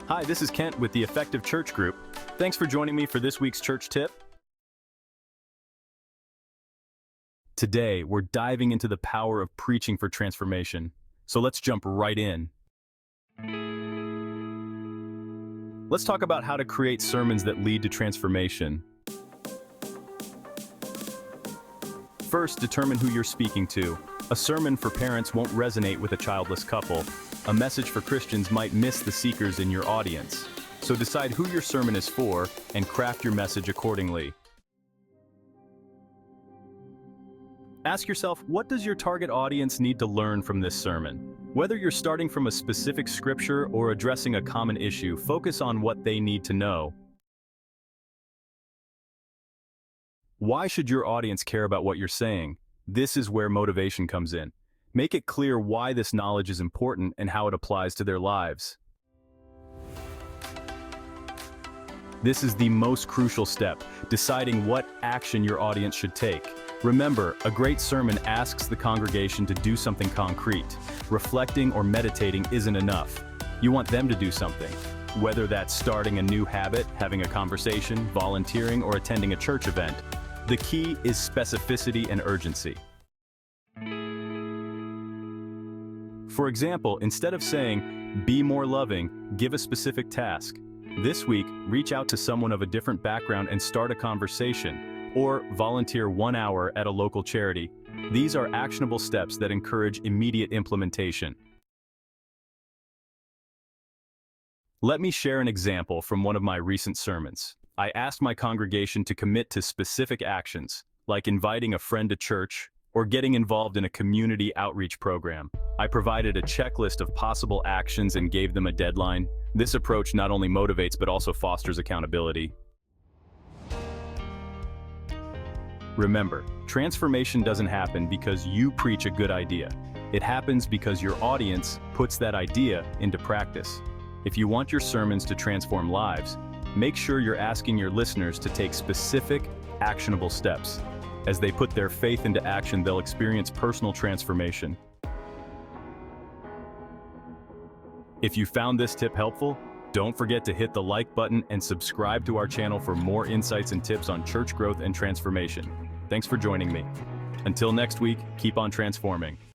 Hi, this is Kent with the Effective Church Group. Thanks for joining me for this week's church tip. Today, we're diving into the power of preaching for transformation. So let's jump right in. Let's talk about how to create sermons that lead to transformation. First, determine who you're speaking to. A sermon for parents won't resonate with a childless couple. A message for Christians might miss the seekers in your audience. So decide who your sermon is for and craft your message accordingly. Ask yourself, what does your target audience need to learn from this sermon? Whether you're starting from a specific scripture or addressing a common issue, focus on what they need to know. Why should your audience care about what you're saying? This is where motivation comes in. Make it clear why this knowledge is important and how it applies to their lives. This is the most crucial step, deciding what action your audience should take. Remember, a great sermon asks the congregation to do something concrete. Reflecting or meditating isn't enough. You want them to do something. Whether that's starting a new habit, having a conversation, volunteering, or attending a church event, the key is specificity and urgency. For example, instead of saying, "Be more loving," give a specific task. This week, reach out to someone of a different background and start a conversation, or volunteer 1 hour at a local charity. These are actionable steps that encourage immediate implementation. Let me share an example from one of my recent sermons. I asked my congregation to commit to specific actions, like inviting a friend to church or getting involved in a community outreach program. I provided a checklist of possible actions and gave them a deadline. This approach not only motivates but also fosters accountability. Remember, transformation doesn't happen because you preach a good idea. It happens because your audience puts that idea into practice. If you want your sermons to transform lives, make sure you're asking your listeners to take specific, actionable steps. As they put their faith into action, they'll experience personal transformation. If you found this tip helpful, don't forget to hit the like button and subscribe to our channel for more insights and tips on church growth and transformation. Thanks for joining me. Until next week, keep on transforming.